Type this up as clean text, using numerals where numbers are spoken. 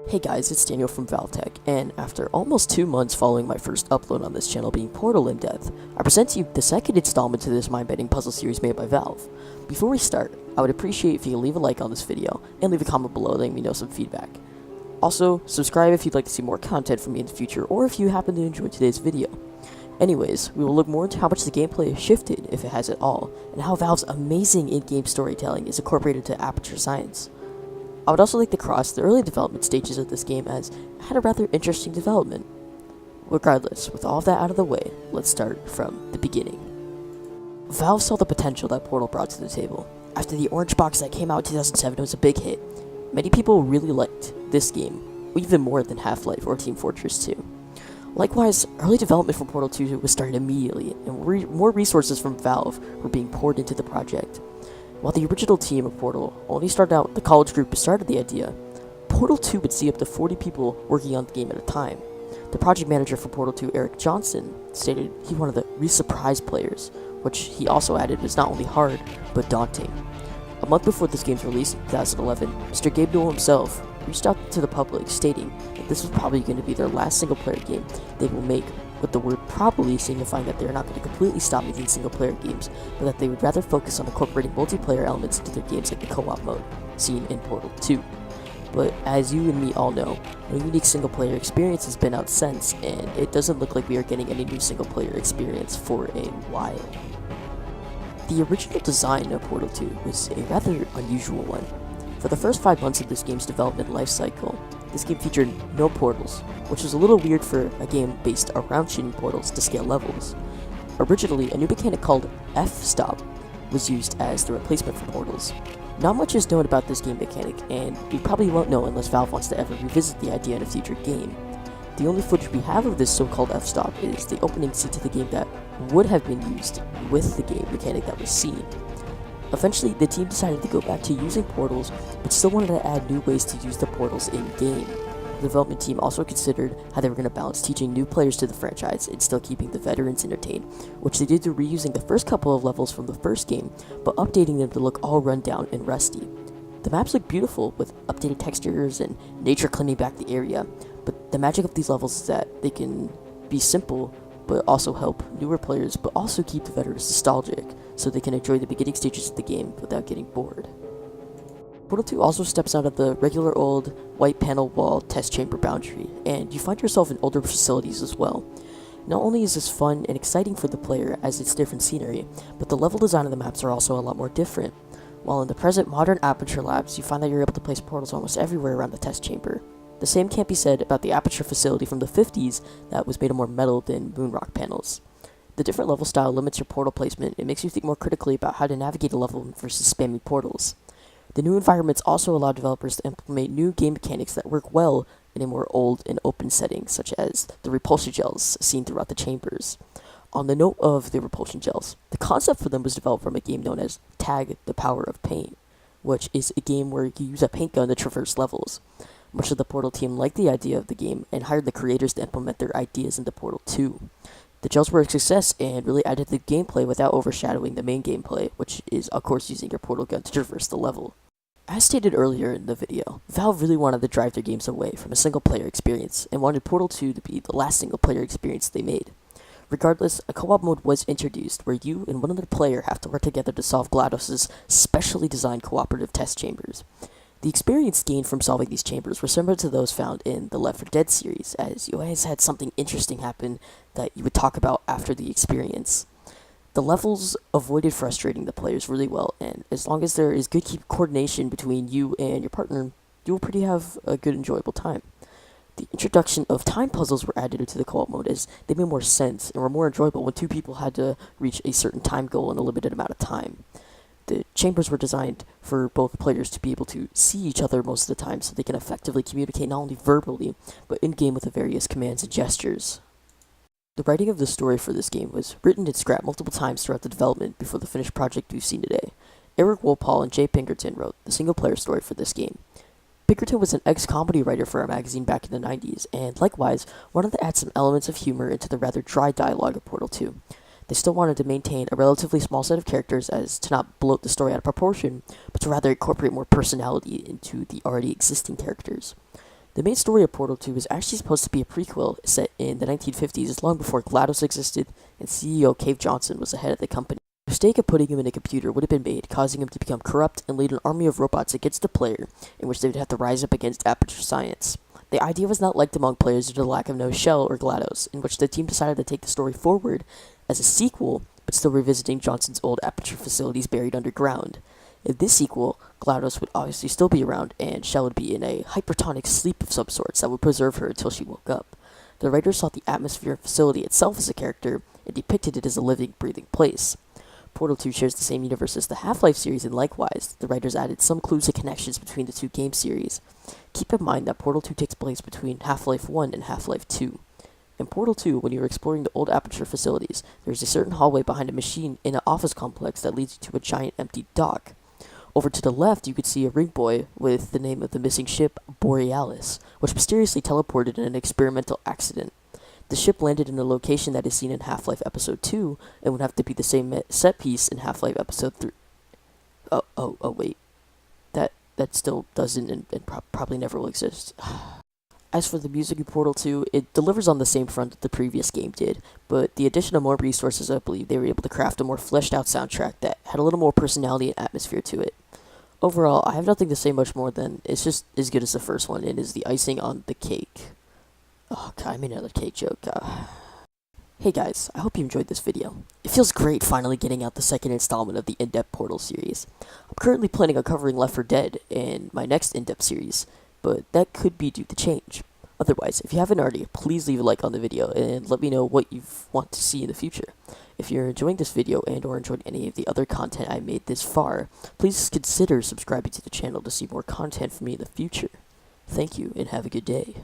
Hey guys, it's Daniel from ValveTech, and after almost 2 months following my first upload on this channel being Portal Indepth, I present to you the second installment to this mind-bending puzzle series made by Valve. Before we start, I would appreciate if you can leave a like on this video, and leave a comment below letting me know some feedback. Also, subscribe if you'd like to see more content from me in the future, or if you happen to enjoy today's video. Anyways, we will look more into how much the gameplay has shifted, if it has at all, and how Valve's amazing in-game storytelling is incorporated into Aperture Science. I would also like to cross the early development stages of this game as it had a rather interesting development. Regardless, with all of that out of the way, let's start from the beginning. Valve saw the potential that Portal brought to the table. After the orange box that came out in 2007 was a big hit, many people really liked this game, even more than HalfLife or Team Fortress 2. Likewise, early development for Portal 2 was started immediately, and more resources from Valve were being poured into the project. While the original team of Portal only started out the college group who started the idea, Portal 2 would see up to 40 people working on the game at a time. The project manager for Portal 2, Eric Johnson, stated he wanted the re-surprise players, which he also added was not only hard, but daunting. A month before this game's release in 2011, Mr. Gabe Newell himself reached out to the public, stating that this was probably going to be their last single-player game they will make, with the word probably signifying that they're not going to completely stop making single-player games, but that they would rather focus on incorporating multiplayer elements into their games like the co-op mode, seen in Portal 2. But as you and me all know, no unique single-player experience has been out since, and it doesn't look like we are getting any new single-player experience for a while. The original design of Portal 2 was a rather unusual one. For the first 5 months of this game's development lifecycle, this game featured no portals, which was a little weird for a game based around shooting portals to scale levels. Originally, a new mechanic called F-stop was used as the replacement for portals. Not much is known about this game mechanic, and we probably won't know unless Valve wants to ever revisit the idea in a future game. The only footage we have of this so-called F-stop is the opening scene to the game that would have been used with the game mechanic that was seen. Eventually, the team decided to go back to using portals, but still wanted to add new ways to use the portals in-game. The development team also considered how they were going to balance teaching new players to the franchise and still keeping the veterans entertained, which they did through reusing the first couple of levels from the first game, but updating them to look all run down and rusty. The maps look beautiful, with updated textures and nature cleaning back the area, but the magic of these levels is that they can be simple, but also help newer players, but also keep the veterans nostalgic, so they can enjoy the beginning stages of the game without getting bored. Portal 2 also steps out of the regular old white panel wall test chamber boundary, and you find yourself in older facilities as well. Not only is this fun and exciting for the player as it's different scenery, but the level design of the maps are also a lot more different. While in the present modern Aperture labs, you find that you're able to place portals almost everywhere around the test chamber. The same can't be said about the Aperture facility from the 50s that was made of more metal than moonrock panels. The different level style limits your portal placement and makes you think more critically about how to navigate a level versus spamming portals. The new environments also allow developers to implement new game mechanics that work well in a more old and open setting, such as the repulsion gels seen throughout the chambers. On the note of the repulsion gels, the concept for them was developed from a game known as Tag the Power of Paint, which is a game where you use a paint gun to traverse levels. Much of the Portal team liked the idea of the game and hired the creators to implement their ideas into Portal 2. The gels were a success and really added to the gameplay without overshadowing the main gameplay, which is of course using your portal gun to traverse the level. As stated earlier in the video, Valve really wanted to drive their games away from a single player experience and wanted Portal 2 to be the last single player experience they made. Regardless, a co-op mode was introduced where you and one other player have to work together to solve GLaDOS's specially designed cooperative test chambers. The experience gained from solving these chambers were similar to those found in the Left 4 Dead series, as you always had something interesting happen that you would talk about after the experience. The levels avoided frustrating the players really well, and as long as there is good coordination between you and your partner, you will have a good enjoyable time. The introduction of time puzzles were added into the co-op mode as they made more sense and were more enjoyable when two people had to reach a certain time goal in a limited amount of time. The chambers were designed for both players to be able to see each other most of the time so they can effectively communicate not only verbally, but in-game with the various commands and gestures. The writing of the story for this game was written and scrapped multiple times throughout the development before the finished project we've seen today. Eric Wolpaw and Jay Pinkerton wrote the single-player story for this game. Pinkerton was an ex-comedy writer for our magazine back in the 90s, and likewise wanted to add some elements of humor into the rather dry dialogue of Portal 2. They still wanted to maintain a relatively small set of characters as to not bloat the story out of proportion, but to rather incorporate more personality into the already existing characters. The main story of Portal 2 is actually supposed to be a prequel set in the 1950s, long before GLaDOS existed and CEO Cave Johnson was the head of the company. The mistake of putting him in a computer would have been made, causing him to become corrupt and lead an army of robots against the player, in which they would have to rise up against Aperture Science. The idea was not liked among players due to the lack of no Shell or GLaDOS, in which the team decided to take the story forward as a sequel, but still revisiting Johnson's old Aperture facilities buried underground. In this sequel, GLaDOS would obviously still be around, and Shell would be in a hypertonic sleep of some sorts that would preserve her until she woke up. The writers saw the atmosphere and facility itself as a character, and depicted it as a living, breathing place. Portal 2 shares the same universe as the HalfLife series, and likewise, the writers added some clues and connections between the two game series. Keep in mind that Portal 2 takes place between Half-Life 1 and Half-Life 2. In Portal 2, when you're exploring the old Aperture facilities, there's a certain hallway behind a machine in an office complex that leads you to a giant empty dock. Over to the left, you could see a ring buoy with the name of the missing ship, Borealis, which mysteriously teleported in an experimental accident. The ship landed in a location that is seen in Half-Life Episode 2, and would have to be the same set piece in Half-Life Episode 3. Wait. That still doesn't and probably never will exist. As for the music in Portal 2, it delivers on the same front that the previous game did, but the addition of more resources, I believe they were able to craft a more fleshed out soundtrack that had a little more personality and atmosphere to it. Overall, I have nothing to say much more than it's just as good as the first one, and is the icing on the cake. Oh god, I made another cake joke. Hey guys, I hope you enjoyed this video. It feels great finally getting out the second installment of the Indepth Portal series. I'm currently planning on covering Left 4 Dead in my next Indepth series, but that could be due to change. Otherwise, if you haven't already, please leave a like on the video and let me know what you want to see in the future. If you're enjoying this video and or enjoyed any of the other content I made this far, please consider subscribing to the channel to see more content from me in the future. Thank you and have a good day.